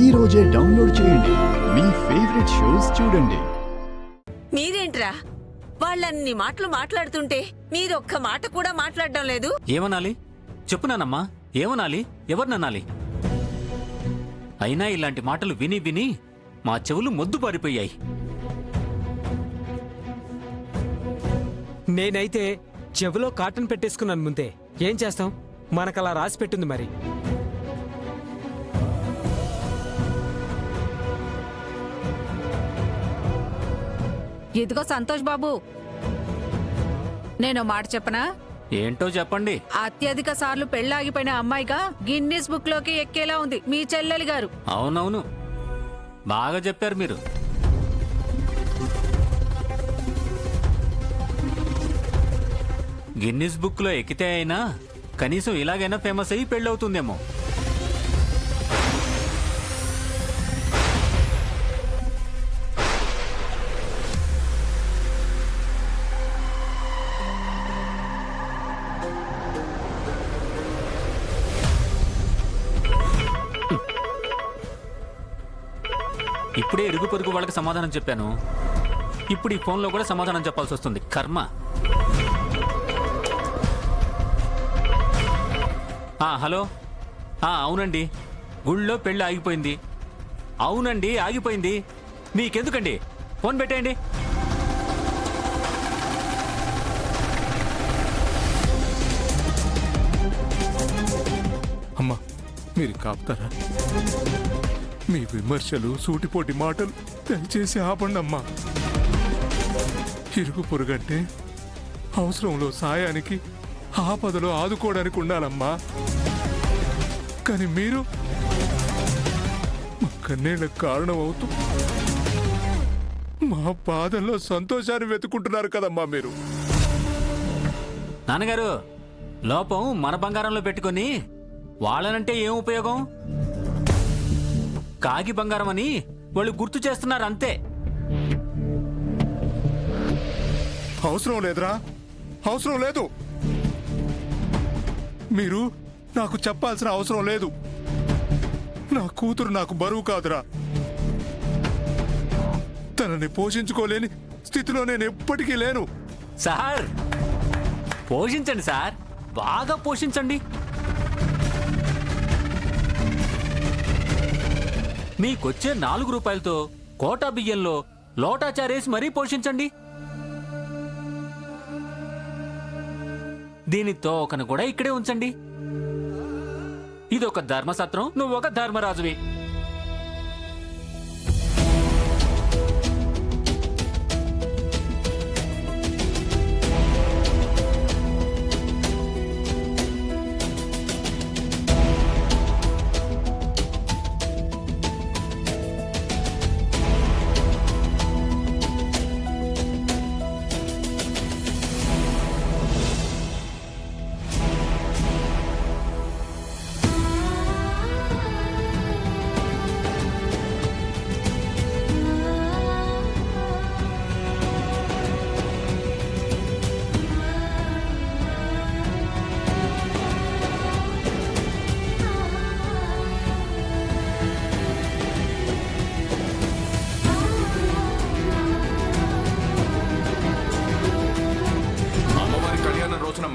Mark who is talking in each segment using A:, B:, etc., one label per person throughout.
A: ఈ రోజే డౌన్లోడ్ చేయండి. మీ ఫేవరెట్ షోస్ చూడండి.
B: మీరేంట్రా వాళ్ళన్ని మాటలు మాట్లాడుతుంటే మీరొక్క మాట కూడా మాట్లాడడం లేదు?
C: ఏమనాలి చెప్పునానమ్మా, ఏమనాలి, ఎవరిననాలి? అయినా ఇలాంటి మాటలు విని విని మా చెవులు మొద్దు పారిపోయాయి.
D: నేనైతే చెవిలో కాటన్ పెట్టేసుకున్నాను ముందే. ఏం చేస్తాం, మనకలా రాసి పెట్టింది మరి.
E: ఇదిగో సంతోష్ బాబు, నేను మాట చెప్పనా?
C: ఏంటో చెప్పండి.
E: అత్యధిక సార్లు పెళ్లాగిపోయిన అమ్మాయిగా గిన్నీస్ బుక్ లోకి ఎక్కేలా ఉంది మీ చెల్లెలి గారు.
C: అవునవును, బాగా చెప్పారు మీరు. గిన్నిస్ బుక్ లో ఎక్కితే అయినా కనీసం ఇలాగైనా ఫేమస్ అయ్యి పెళ్ళవుతుందేమో. ఇప్పుడే ఇరుగు పొరుగు వాళ్ళకి సమాధానం చెప్పాను, ఇప్పుడు ఈ ఫోన్లో కూడా సమాధానం చెప్పాల్సి వస్తుంది. కర్మ. హలో, అవునండి, గుళ్ళో పెళ్ళి ఆగిపోయింది. అవునండి, ఆగిపోయింది. మీకెందుకండి, ఫోన్ పెట్టేయండి.
F: అమ్మా, మీరు కాపుతారా? మీ విమర్శలు, సూటిపోటి మాటలు దయచేసి ఆపండి అమ్మా. ఇరుగు పొరుగంటే అవసరంలో సాయానికి, ఆపదలో ఆదుకోవడానికి ఉండాలమ్మా. కానీ మీరు మా కన్నీళ్ళకు కారణం అవుతూ మా బాధల్లో సంతోషాన్ని వెతుకుంటున్నారు కదమ్మా మీరు.
C: నాన్నగారు, లోపం మన బంగారంలో పెట్టుకొని వాళ్ళనంటే ఏం ఉపయోగం? కాగి బంగారం అని వాళ్ళు గుర్తు చేస్తున్నారు అంతే.
F: అవసరం లేదురా, అవసరం లేదు. మీరు నాకు చెప్పాల్సిన అవసరం లేదు. నా కూతురు నాకు బరువు కాదురా. తనని పోషించుకోలేని స్థితిలో నేను ఎప్పటికీ లేను.
C: సార్, పోషించండి సార్, బాగా పోషించండి. మీకొచ్చే 4 రూపాయలతో కోటా బియ్యంలో లోటాచారేసి మరీ పోషించండి. దీని తోకను కూడా ఇక్కడే ఉంచండి. ఇదొక ధర్మసత్రం, నువ్వొక ధర్మరాజువి.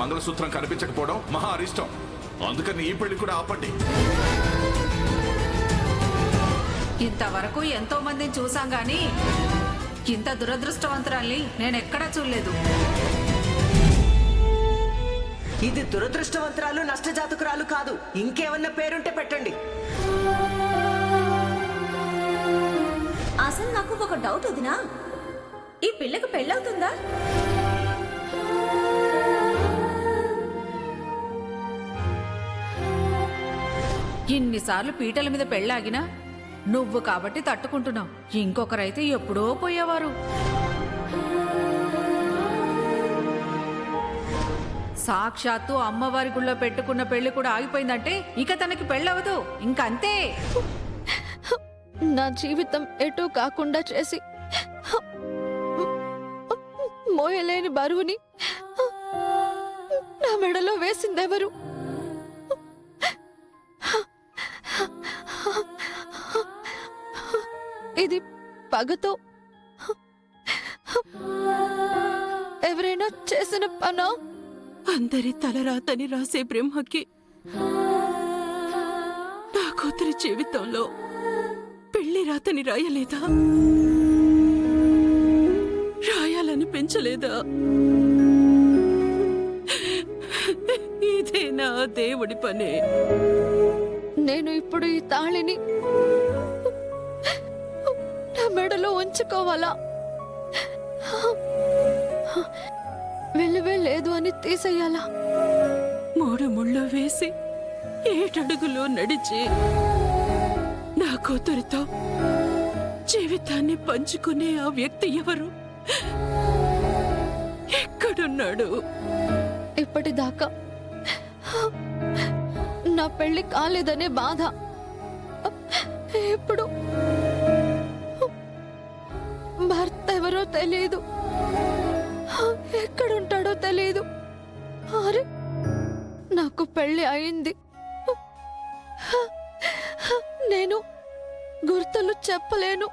G: మంగళసూత్రం కనిపించకపోవడం మహా అరిష్టం. అందుకని ఈ పెళ్లి కూడా ఆపండి.
E: ఇంతవరకు ఎంతో మందిని చూసాం గాని ఇంత దురదృష్టవంతురాల్ని నేనెక్కడా చూడలేదు.
H: ఇది దురదృష్టవంతురాలు, నష్టజాతకురాలు కాదు. ఇంకేమన్నా పేరుంటే పెట్టండి.
I: అసలు నాకు ఒక డౌట్ వదినా, ఈ పిల్లకి పెళ్ళవుతుందా?
E: ఇన్నిసార్లు పీటల మీద పెళ్ళాగినా నువ్వు కాబట్టి తట్టుకుంటున్నావు. ఇంకొకరైతే ఎప్పుడో పోయేవారు. సాక్షాత్తు అమ్మవారి గుళ్ళో పెట్టుకున్న పెళ్లి కూడా ఆగిపోయిందంటే ఇక తనకి పెళ్ళవదు, ఇంకంతే.
J: నా జీవితం ఎటూ కాకుండా చేసి మోయలేని బరువుని నా మెడలో వేసిందెవరు? ఇది పగతో ఎవరైనా చేసిన పనా?
I: అందరి తలరాతని రాసే బ్రహ్మకి నా కూతురి జీవితంలో పెళ్లి రాతని రాయలేదా? రాయాలనిపించలేదా? ఇదే నా దేవుడి పనే.
J: నేను ఇప్పుడు ఈ తాళిని నా మెడలో ఉంచుకోవాలా? వెళ్ళలేదు అని తీసేయాలా?
I: 3 ముళ్ళు వేసి 7 అడుగులు నడిచి నా కూతురితో జీవితాన్ని పంచుకునే ఆ వ్యక్తి ఎవరు? ఎక్కడున్నాడు?
J: ఇప్పటిదాకా నా పెళ్లి కాలేదనే బాధ. ఇప్పుడు భర్త ఎవరో తెలియదు, ఎక్కడుంటాడో తెలియదు. అరే, నాకు పెళ్లి అయింది, నేను గుర్తులు చెప్పలేను.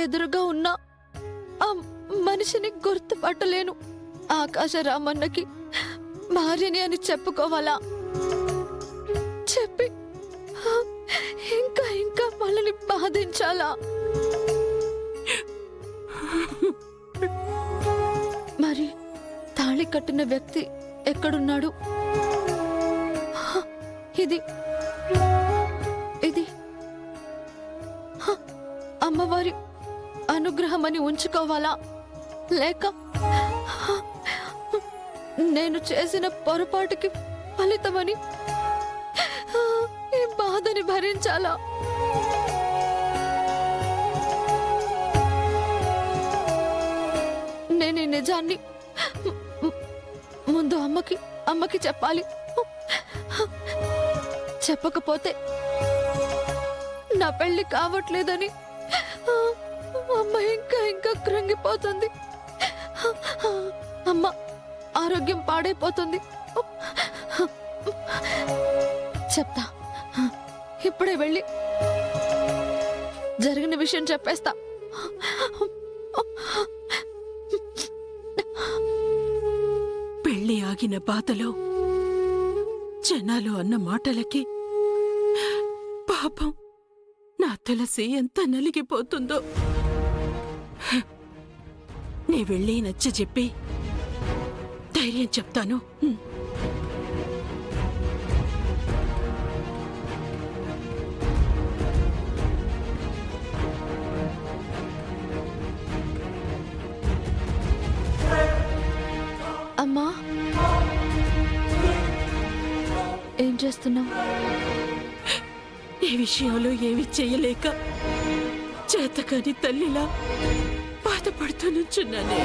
J: ఎదురుగా ఉన్న ఆ మనిషిని గుర్తుపట్టలేను. ఆకాశరామన్నకి భార్యని అని చెప్పుకోవాలా? చెప్పి ఇంకా ఇంకా వాళ్ళని బాధించాలా? మరి తాళి కట్టిన వ్యక్తి ఎక్కడున్నాడు? ఇది ఇది అమ్మవారి అనుగ్రహమని ఉంచుకోవాలా, లేక నేను చేసిన పొరపాటుకి ఫలితమని ఈ బాధని భరించాలా? నేను ఈ నిజాన్ని ముందు అమ్మకి చెప్పాలి. చెప్పకపోతే నా పెళ్లి కావట్లేదని అమ్మ ఇంకా కృంగిపోతుంది. అమ్మ ఆరోగ్యం పాడైపోతుంది. చెప్తా, ఇప్పుడే వెళ్ళి జరిగిన విషయం చెప్పేస్తా.
I: పెళ్లి ఆగిన బాధలో జనాలు అన్న మాటలకి పాపం నా తులసి ఎంత నలిగిపోతుందో. నే వెళ్ళి నచ్చ చెప్పి ధైర్యం చెప్తాను.
J: అమ్మా, ఏం చేస్తున్నావు?
I: ఈ విషయంలో ఏమి చేయలేక చేతకాని తల్లిలా బాధపడుతూ నుంచున్నానే.